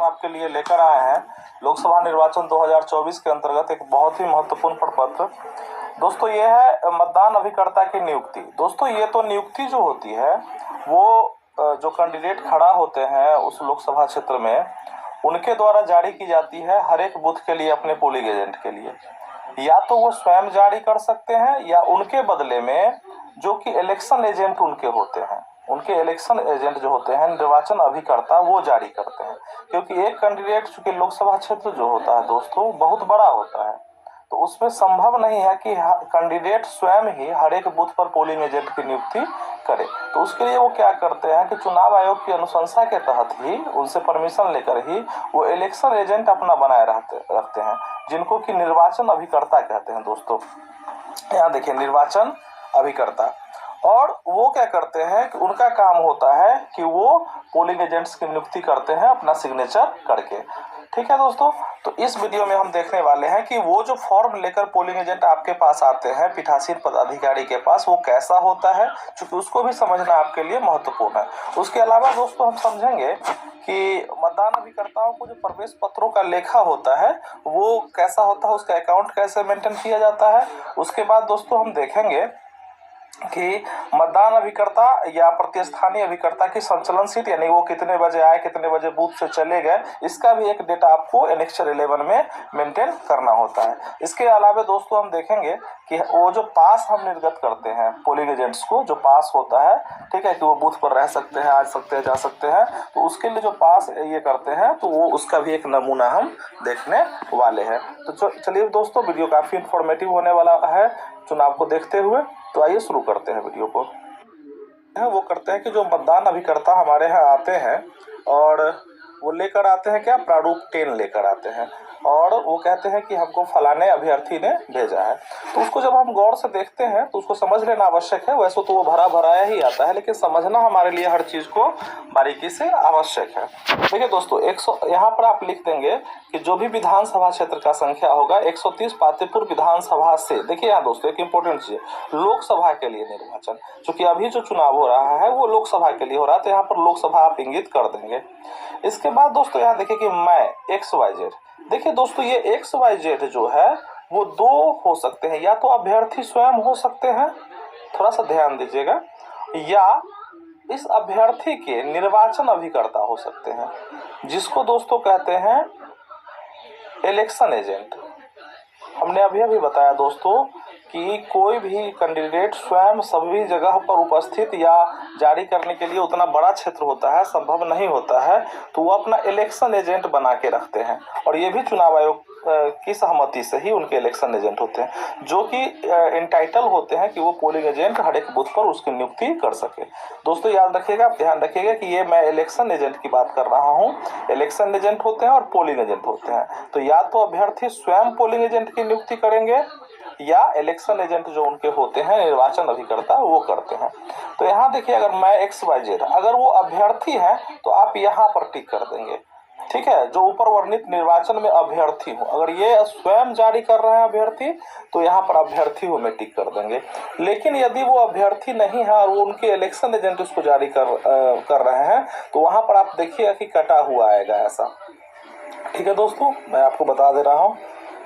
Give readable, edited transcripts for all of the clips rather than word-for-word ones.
आपके लिए लेकर आए हैं लोकसभा निर्वाचन 2024 के अंतर्गत एक बहुत ही महत्वपूर्ण प्रपत्र। दोस्तों ये है मतदान अभिकर्ता की नियुक्ति। दोस्तों ये तो नियुक्ति जो होती है वो जो कैंडिडेट खड़ा होते हैं उस लोकसभा क्षेत्र में उनके द्वारा जारी की जाती है हर एक बूथ के लिए, अपने पोलिंग एजेंट के लिए। या तो वो स्वयं जारी कर सकते हैं या उनके बदले में जो कि इलेक्शन एजेंट उनके होते हैं, उनके इलेक्शन एजेंट जो होते हैं, निर्वाचन अभिकर्ता, वो जारी करते हैं। क्योंकि एक कैंडिडेट चूंकि लोकसभा क्षेत्र जो होता है दोस्तों बहुत बड़ा होता है, तो उसमें संभव नहीं है कि कैंडिडेट स्वयं ही हर एक बूथ पर पोलिंग एजेंट की नियुक्ति करे। तो उसके लिए वो क्या करते हैं कि चुनाव आयोग की अनुशंसा के तहत ही, उनसे परमिशन लेकर ही वो इलेक्शन एजेंट अपना बनाए रखते हैं, जिनको कि निर्वाचन अभिकर्ता कहते हैं। दोस्तों यहाँ देखिए, निर्वाचन अभिकर्ता, और वो क्या करते हैं कि उनका काम होता है कि वो पोलिंग एजेंट्स की नियुक्ति करते हैं अपना सिग्नेचर करके। ठीक है दोस्तों, तो इस वीडियो में हम देखने वाले हैं कि वो जो फॉर्म लेकर पोलिंग एजेंट आपके पास आते हैं पीठासीन पदाधिकारी के पास, वो कैसा होता है, क्योंकि उसको भी समझना आपके लिए महत्वपूर्ण है। उसके अलावा दोस्तों हम समझेंगे कि मतदान अभिकर्ताओं को जो प्रवेश पत्रों का लेखा होता है वो कैसा होता है, उसका अकाउंट कैसे मेंटेन किया जाता है। उसके बाद दोस्तों हम देखेंगे कि मतदान अभिकर्ता या प्रतिस्थानीय अभिकर्ता की संचलन सीट, यानी वो कितने बजे आए, कितने बजे बूथ से चले गए, इसका भी एक डेटा आपको एनेक्चर 11 में मेंटेन करना होता है। इसके अलावा दोस्तों हम देखेंगे कि वो जो पास हम निर्गत करते हैं पोलिंग एजेंट्स को, जो पास होता है, ठीक है, कि वो बूथ पर रह सकते हैं, आ सकते हैं, जा सकते हैं, तो उसके लिए जो पास ये करते हैं तो वो उसका भी एक नमूना हम देखने वाले हैं। तो चलिए दोस्तों, वीडियो काफी इंफॉर्मेटिव होने वाला है चुनाव को देखते हुए। तो आइए शुरू करते हैं वीडियो को। वो करते हैं कि जो मतदान अभिकर्ता हमारे यहाँ आते हैं और वो लेकर आते हैं क्या, प्रारूप 10 लेकर आते हैं, और वो कहते हैं कि हमको फलाने अभ्यर्थी ने भेजा है। तो उसको जब हम गौर से देखते हैं तो उसको समझ लेना आवश्यक है। वैसे तो वो भरा भराया ही आता है, लेकिन समझना हमारे लिए हर चीज को बारीकी से आवश्यक है। देखिए दोस्तों, 100 यहाँ पर आप लिख देंगे कि जो भी विधानसभा क्षेत्र का संख्या होगा 130 पातेपुर विधानसभा से। देखिए यहाँ दोस्तों एक इंपॉर्टेंट चीज, लोकसभा के लिए निर्वाचन, क्योंकि अभी जो चुनाव हो रहा है वो लोकसभा के लिए हो रहा है, तो यहाँ पर लोकसभा आप इंगित कर देंगे। इसके बाद दोस्तों यहाँ देखिए कि मैं XYZ, देखिए दोस्तों ये XYZ जो है वो दो हो सकते हैं, या तो अभ्यर्थी स्वयं हो सकते हैं, थोड़ा सा ध्यान दीजिएगा, या इस अभ्यर्थी के निर्वाचन अभिकर्ता हो सकते हैं, जिसको दोस्तों कहते हैं इलेक्शन एजेंट। हमने अभी बताया दोस्तों कि कोई भी कैंडिडेट स्वयं सभी जगह पर उपस्थित या जारी करने के लिए उतना बड़ा क्षेत्र होता है, संभव नहीं होता है, तो वो अपना इलेक्शन एजेंट बना के रखते हैं, और ये भी चुनाव आयोग की सहमति से ही उनके इलेक्शन एजेंट होते हैं, जो कि इंटाइटल होते हैं कि वो पोलिंग एजेंट हर एक बूथ पर उसकी नियुक्ति कर सके। दोस्तों याद रखिएगा, ध्यान रखिएगा कि ये मैं इलेक्शन एजेंट की बात कर रहा हूँ। इलेक्शन एजेंट होते हैं और पोलिंग एजेंट होते हैं, तो या तो अभ्यर्थी स्वयं पोलिंग एजेंट की नियुक्ति करेंगे या इलेक्शन एजेंट जो उनके होते हैं निर्वाचन अभिकर्ता वो करते हैं। तो यहाँ देखिए, अगर मैं XYZ, अगर वो अभ्यर्थी है तो आप यहाँ पर टिक कर देंगे, ठीक है, जो ऊपर वर्णित निर्वाचन में अभ्यर्थी हूँ। अगर ये स्वयं जारी कर रहे हैं अभ्यर्थी तो यहाँ पर अभ्यर्थी हूँ में टिक कर देंगे। लेकिन यदि वो अभ्यर्थी नहीं है और वो उनके इलेक्शन एजेंट उसको जारी कर रहे हैं तो वहां पर आप देखिएगा कि कटा हुआ आएगा ऐसा। ठीक है दोस्तों, मैं आपको बता दे रहा हूँ,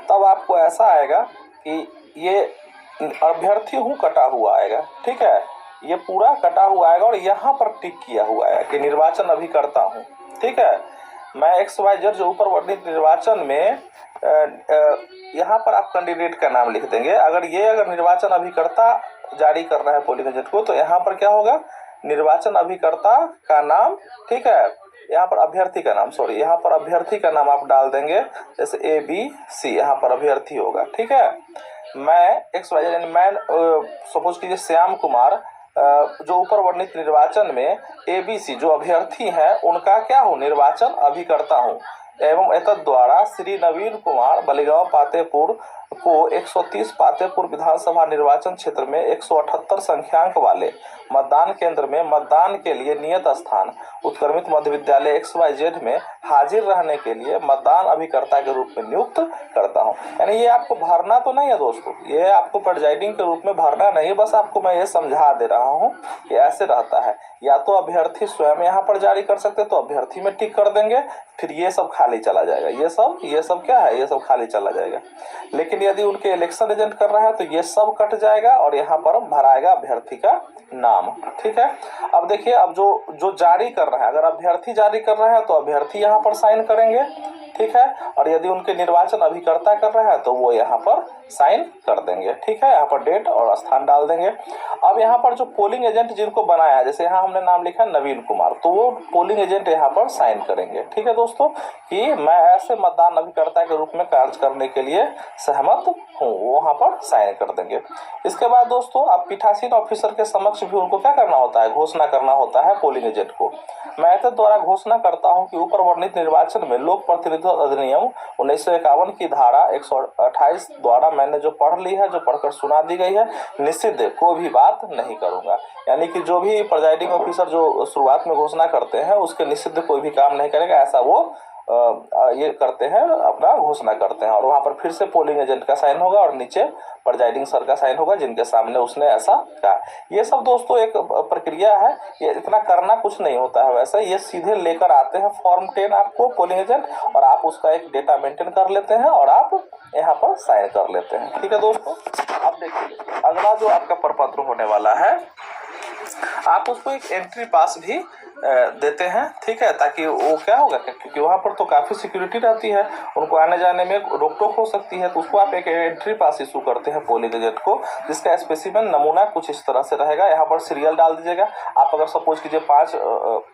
तब आपको ऐसा आएगा कि ये अभ्यर्थी हूँ कटा हुआ आएगा। ठीक है, ये पूरा कटा हुआ आएगा और यहाँ पर टिक किया हुआ है कि निर्वाचन अभिकर्ता हूँ। ठीक है, मैं XYZ जो ऊपर वर्णित निर्वाचन में यहाँ पर आप कैंडिडेट का नाम लिख देंगे। अगर निर्वाचन अभिकर्ता जारी कर रहा है पोलिंग एजेंट को तो यहाँ पर क्या होगा, निर्वाचन अभिकर्ता का नाम, ठीक है, यहाँ पर अभ्यर्थी का नाम, सॉरी, यहाँ पर अभ्यर्थी का नाम आप डाल देंगे, जैसे ABC, यहाँ पर अभ्यर्थी होगा। ठीक है, मैं XYZ, मैं सपोज कीजिए श्याम कुमार, जो ऊपर वर्णित निर्वाचन में ABC जो अभ्यर्थी हैं उनका क्या हूँ, निर्वाचन अभिकर्ता हूँ, एवं एतद द्वारा श्री नवीन कुमार बलिगांव पातेपुर को 130 पातेपुर विधानसभा निर्वाचन क्षेत्र में 178 संख्यांक वाले मतदान केंद्र में मतदान के लिए नियत स्थान उत्क्रमित मध्य विद्यालय XYZ में हाजिर रहने के लिए मतदान अभिकर्ता के रूप में नियुक्त करता हूं। यानी ये आपको भरना तो नहीं है दोस्तों, ये आपको प्रिजाइडिंग के रूप में भरना नहीं, बस आपको मैं ये समझा दे रहा हूं कि ऐसे रहता है। या तो अभ्यर्थी स्वयं यहाँ पर जारी कर सकते, तो अभ्यर्थी में टिक कर देंगे, फिर ये सब खाली चला जाएगा, ये सब क्या है, ये सब खाली चला जाएगा। लेकिन यदि उनके इलेक्शन एजेंट कर रहा है तो ये सब कट जाएगा और यहाँ पर भराएगा अभ्यर्थी का नाम। ठीक है, अब देखिए, अब जो जारी कर रहा है, अगर अभ्यर्थी जारी कर रहा है तो अभ्यर्थी यहाँ पर साइन करेंगे। ठीक है, और यदि उनके निर्वाचन अभिकर्ता कर रहा है तो वो यहाँ पर साइन कर देंगे। ठीक है, यहाँ पर डेट और स्थान डाल देंगे। अब यहाँ पर जो पोलिंग एजेंट जिनको बनाया है, जैसे यहाँ हमने नाम लिखा नवीन कुमार, तो वो पोलिंग एजेंट यहाँ पर साइन करेंगे। ठीक है दोस्तों, कि मैं ऐसे मतदान अभिकर्ता के रूप में कार्य करने के लिए सहमत हूँ, वो वहाँ पर साइन कर देंगे। इसके बाद दोस्तों, अब पीठासीन ऑफिसर के समक्ष भी उनको क्या करना होता है, घोषणा करना होता है पोलिंग एजेंट को। मैं तो द्वारा घोषणा करता हूं कि ऊपर वर्णित निर्वाचन में लोक प्रतिनिधित्व अधिनियम 1951 की धारा 128 द्वारा मैंने जो पढ़ ली है, जो पढ़कर सुना दी गई है, निषिद्ध कोई भी बात नहीं करूंगा। यानी कि जो भी प्रिजाइडिंग ऑफिसर जो शुरुआत में घोषणा करते हैं उसके निषिद्ध कोई भी काम नहीं करेगा, ऐसा वो ये करते हैं, अपना घोषणा करते हैं। और वहां पर फिर से पोलिंग एजेंट का साइन होगा और नीचे प्रिजाइडिंग सर का साइन होगा, जिनके सामने उसने ऐसा कहा। ये सब दोस्तों एक प्रक्रिया है, ये इतना करना कुछ नहीं होता है। वैसे ये सीधे लेकर आते हैं फॉर्म 10 आपको पोलिंग एजेंट, और आप उसका एक डेटा मेंटेन कर लेते हैं और आप यहाँ पर साइन कर लेते हैं। ठीक है दोस्तों, अब देखिए अगला जो आपका प्रपत्र होने वाला है, आप उसको एक एंट्री पास भी देते हैं। ठीक है, ताकि वो क्या होगा, क्योंकि वहाँ पर तो काफ़ी सिक्योरिटी रहती है, उनको आने जाने में रोक टोक हो सकती है, तो उसको आप एक एंट्री पास इशू करते हैं पोलिंग एजेंट को, जिसका स्पेसिफिक नमूना कुछ इस तरह से रहेगा। यहाँ पर सीरियल डाल दीजिएगा। आप अगर सपोज कीजिए 5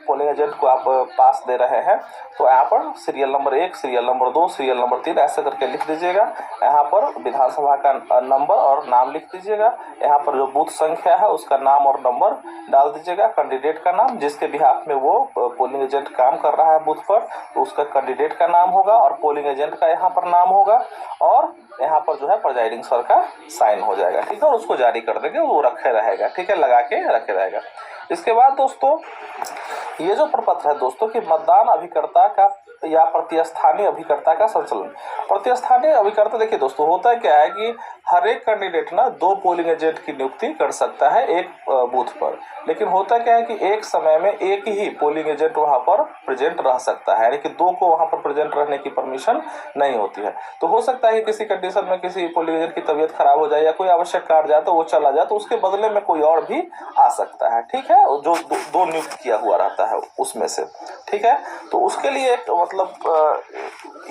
पोलिंग एजेंट को आप पास दे रहे हैं, तो यहाँ पर serial number 1, serial number 2, serial number 3 ऐसे करके लिख दीजिएगा। यहाँ पर विधानसभा का नंबर और नाम लिख दीजिएगा। यहाँ पर जो बूथ संख्या है उसका नाम और नंबर डाल दीजिएगा। कैंडिडेट का नाम, जिसके बिहाफ में वो पोलिंग एजेंट काम कर रहा है बूथ पर, तो उसका कैंडिडेट का नाम होगा और पोलिंग एजेंट का यहाँ पर नाम होगा, और यहाँ पर जो है प्रिजाइडिंग सर का साइन हो जाएगा। ठीक है, और उसको जारी कर देंगे, वो रखे रहेगा। ठीक है, लगा के रखे रहेगा। इसके बाद दोस्तों, ये जो प्रपत्र है दोस्तों कि मतदान अभिकर्ता का या प्रतिस्थानीय अभिकर्ता का संचालन। प्रतिस्थानीय अभिकर्ता, देखिए दोस्तों, होता है क्या है कि हर एक कैंडिडेट ना 2 पोलिंग एजेंट की नियुक्ति कर सकता है एक बूथ पर, लेकिन होता क्या है कि एक समय में एक ही पोलिंग एजेंट वहां पर प्रेजेंट रह सकता है, यानी कि 2 को वहां पर प्रेजेंट रहने की परमिशन नहीं होती है। तो हो सकता है कि किसी कंडीशन में किसी पोलिंग एजेंट की तबीयत खराब हो जाए या कोई आवश्यक कार्य जाए तो वो चला जाए, तो उसके बदले में कोई और भी आ सकता है। ठीक है, जो 2 नियुक्त किया हुआ रहता है उसमें से। ठीक है, तो उसके लिए एक मतलब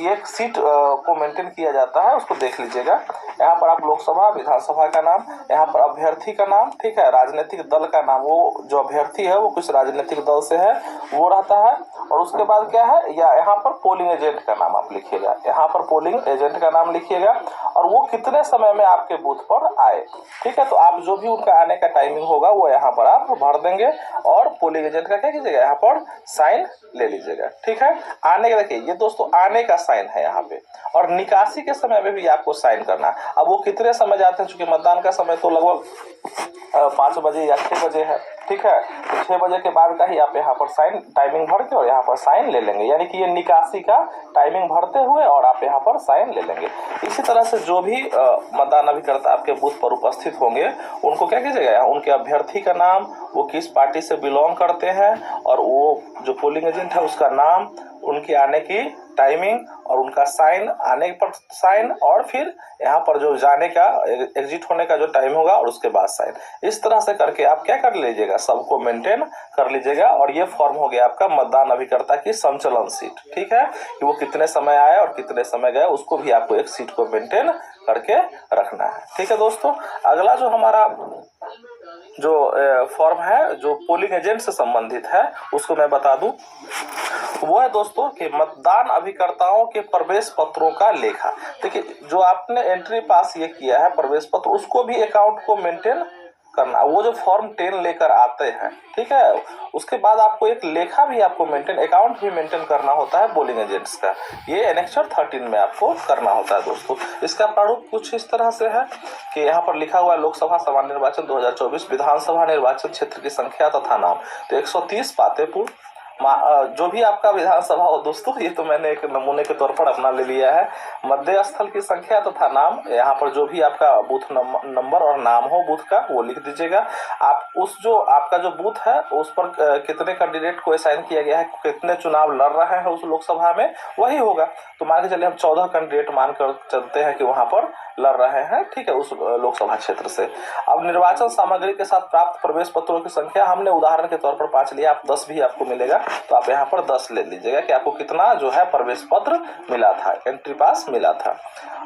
एक सीट को मेंटेन किया जाता है, उसको देख लीजिएगा। यहाँ पर आप लोकसभा, विधानसभा का नाम, यहाँ पर अभ्यर्थी का नाम, ठीक है, राजनीतिक दल का नाम, वो जो अभ्यर्थी है वो कुछ राजनीतिक दल से है वो रहता है, और उसके बाद क्या है, या यहाँ पर पोलिंग एजेंट का नाम आप लिखिएगा। यहाँ पर पोलिंग एजेंट का नाम लिखिएगा और वो कितने समय में आपके बूथ पर आए। ठीक है, तो आप जो भी उनका आने का टाइमिंग होगा वो यहाँ पर आप भर देंगे और पोलिंग एजेंट का क्या कीजिएगा, यहाँ पर साइन ले लीजिएगा। ठीक है, आने का देखिए, ये दोस्तों आने का साइन है यहाँ पे, और निकासी के समय में भी आपको साइन करना है। अब वो कितने समय जाते हैं, चूंकि मतदान का समय तो लगभग 5 बजे या 6 बजे है। ठीक है, तो 6 बजे के बाद का ही आप यहाँ पर साइन टाइमिंग भर के और यहाँ पर साइन ले लेंगे, यानी कि ये निकासी का टाइमिंग भरते हुए और आप यहाँ पर साइन ले लेंगे। इसी तरह से जो भी मतदान अभिकर्ता आपके बूथ पर उपस्थित होंगे उनको क्या कीजिएगा, उनके अभ्यर्थी का नाम, वो किस पार्टी से बिलोंग करते हैं, और वो जो पोलिंग एजेंट है उसका नाम, उनकी आने की टाइमिंग और उनका साइन, आने पर साइन, और फिर यहाँ पर जो जाने का एग्जिट होने का जो टाइम होगा और उसके बाद साइन। इस तरह से करके आप क्या कर लीजिएगा, सबको मेंटेन कर लीजिएगा, और ये फॉर्म हो गया आपका मतदान अभिकर्ता की संचलन सीट। ठीक है, कि वो कितने समय आए और कितने समय गए, उसको भी आपको एक सीट को मेंटेन करके रखना है। ठीक है दोस्तों, अगला जो हमारा जो फॉर्म है जो पोलिंग एजेंट से संबंधित है उसको मैं बता दूं, वो है दोस्तों कि मतदान अभिकर्ताओं के प्रवेश पत्रों का लेखा। देखिए, जो आपने एंट्री पास ये किया है प्रवेश पत्र, उसको भी अकाउंट को मेंटेन करना। वो जो फॉर्म 10 लेकर आते हैं, ठीक है, उसके बाद आपको एक लेखा भी आपको मेंटेन, अकाउंट भी मेंटेन करना होता है पोलिंग एजेंट्स का। ये एनेक्सर 13 में आपको करना होता है दोस्तों। इसका प्रारूप कुछ इस तरह से है कि यहाँ पर लिखा हुआ है लोकसभा सामान्य निर्वाचन 2024 विधानसभा निर्वाचन क्षेत्र की संख्या तथा नाम। तो 130 पाते पूर्ण जो भी आपका विधानसभा हो दोस्तों, ये तो मैंने एक नमूने के तौर पर अपना ले लिया है। मध्य स्थल की संख्या तथा नाम, यहाँ पर जो भी आपका बूथ नंबर और नाम हो बूथ का वो लिख दीजिएगा। आप उस जो आपका जो बूथ है उस पर कितने कैंडिडेट को असाइन किया गया है, कितने चुनाव लड़ रहे हैं उस लोकसभा में, वही होगा। तो मान के चलिए हम 14 कैंडिडेट मानकर चलते हैं कि वहां पर लड़ रहे हैं, ठीक है, उस लोकसभा क्षेत्र से। अब निर्वाचन सामग्री के साथ प्राप्त प्रवेश पत्रों की संख्या हमने उदाहरण के तौर पर 5 लिया, आप 10 भी आपको मिलेगा तो आप यहाँ पर 10 ले लीजिएगा कि आपको कितना जो है प्रवेश पत्र मिला था, एंट्री पास मिला था।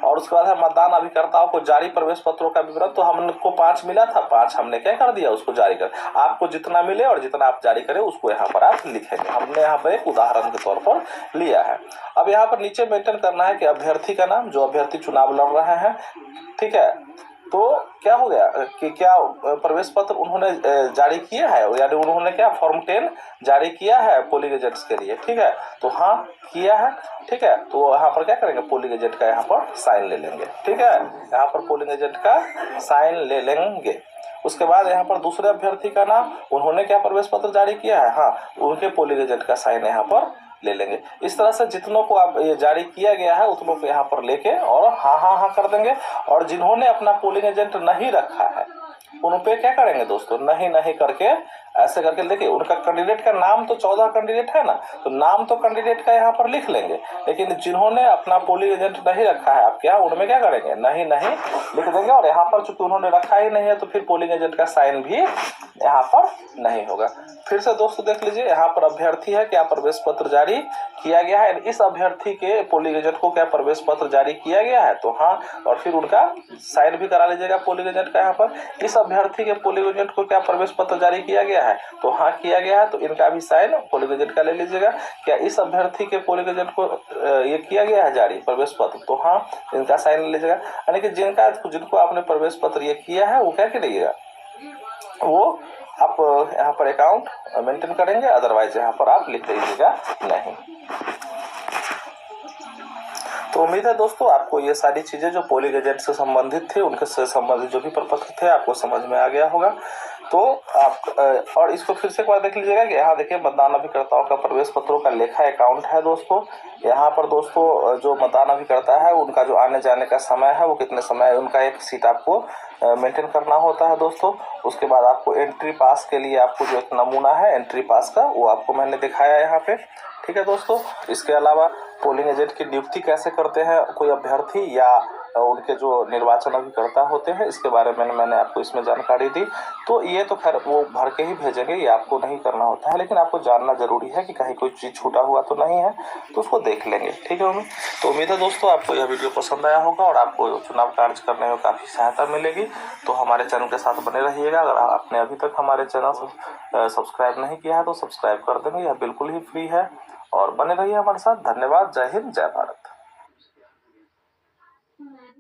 और उसके बाद है मतदान अभिकर्ताओं को जारी प्रवेश पत्रों का विवरण। तो हमको 5 मिला था, 5 हमने क्या कर दिया, उसको जारी कर। आपको जितना मिले और जितना आप जारी करें उसको यहाँ पर आप लिखेंगे। हमने यहाँ पर एक उदाहरण के तौर पर लिया है। अब यहाँ पर नीचे मेंटेन करना है कि अभ्यर्थी का नाम, जो अभ्यर्थी चुनाव लड़ रहे हैं, ठीक है। तो क्या हो गया कि क्या प्रवेश पत्र उन्होंने जारी किया है, यानी उन्होंने क्या फॉर्म 10 जारी किया है पोलिंग एजेंट्स के लिए, ठीक है। तो हाँ किया है, ठीक है। तो यहाँ पर क्या करेंगे, पोलिंग एजेंट का यहाँ पर साइन ले लेंगे, ठीक है। यहाँ पर पोलिंग एजेंट का साइन ले लेंगे। उसके बाद यहाँ पर दूसरे अभ्यर्थी का नाम, उन्होंने क्या प्रवेश पत्र जारी किया है, हाँ, उनके पोलिंग एजेंट का साइन यहाँ पर ले लेंगे। इस तरह से जितनों को आप ये जारी किया गया है उतनों को यहाँ पर लेके और हाँ हाँ हाँ कर देंगे। और जिन्होंने अपना पोलिंग एजेंट नहीं रखा है उन पे क्या करेंगे दोस्तों, नहीं नहीं करके ऐसे करके देखिए, उनका कैंडिडेट का नाम तो 14 कैंडिडेट है ना, तो नाम तो कैंडिडेट का यहाँ पर लिख लेंगे। लेकिन जिन्होंने अपना पोलिंग एजेंट नहीं रखा है आप क्या उनमें क्या करेंगे, नहीं नहीं लिख देंगे। और यहाँ पर चूंकि उन्होंने रखा ही नहीं है तो फिर पोलिंग एजेंट का साइन भी यहाँ पर नहीं होगा। फिर से दोस्तों देख लीजिए, यहाँ पर अभ्यर्थी है, क्या प्रवेश पत्र जारी किया गया है, इस अभ्यर्थी के पोलिंग एजेंट को क्या प्रवेश पत्र जारी किया गया है, तो हाँ, और फिर उनका साइन भी करा लीजिएगा पोलिंग एजेंट का। यहाँ पर इस अभ्यर्थी के पोलिंग एजेंट को क्या प्रवेश पत्र जारी किया गया है, तो हाँ किया गया है, तो इनका भी साइन पोलिंग एजेंट का ले लीजिएगा। क्या इस अभ्यर्थी के पोलिंग एजेंट को ये किया गया है जारी प्रवेश पत्र, तो हाँ इनका साइन ले लीजिएगा। यानी कि जिनको आपने प्रवेश पत्र ये किया है वो क्या करिएगा, वो आप यहाँ पर अकाउंट मेंटेन करेंगे, अदरवाइज यहाँ पर आप लिख दीजिएगा नहीं। तो उम्मीद है दोस्तों आपको ये सारी चीजें जो पोलिंग एजेंट से संबंधित थे, उनके से संबंधित जो भी प्रपत्र थे आपको समझ में आ गया होगा। तो आप और इसको फिर से एक बार देख लीजिएगा कि यहाँ देखिए मतदान अभिकर्ताओं का प्रवेश पत्रों का लेखा अकाउंट है दोस्तों। यहाँ पर दोस्तों जो मतदान अभिकर्ता है उनका जो आने जाने का समय है वो कितने समय है, उनका एक सीट आपको मेंटेन करना होता है दोस्तों। उसके बाद आपको एंट्री पास के लिए आपको जो एक नमूना है एंट्री पास का वो आपको मैंने दिखाया यहाँ पे, ठीक है दोस्तों। इसके अलावा पोलिंग एजेंट की नियुक्ति कैसे करते हैं कोई अभ्यर्थी या उनके जो निर्वाचन अभिकर्ता होते हैं, इसके बारे में मैंने आपको इसमें जानकारी दी। तो ये तो खैर वो भर के ही भेजेंगे, ये आपको नहीं करना होता है, लेकिन आपको जानना जरूरी है कि कहीं कोई चीज़ छूटा हुआ तो नहीं है, तो उसको देख लेंगे, ठीक है उम्मीद। तो उम्मीद है दोस्तों आपको यह वीडियो पसंद आया होगा और आपको चुनाव कार्य करने में काफ़ी सहायता मिलेगी। तो हमारे चैनल के साथ बने रहिएगा। अगर आपने अभी तक हमारे चैनल सब्सक्राइब नहीं किया है तो सब्सक्राइब कर देंगे, यह बिल्कुल ही फ्री है। और बने रहिए हमारे साथ। धन्यवाद। जय हिंद, जय भारत।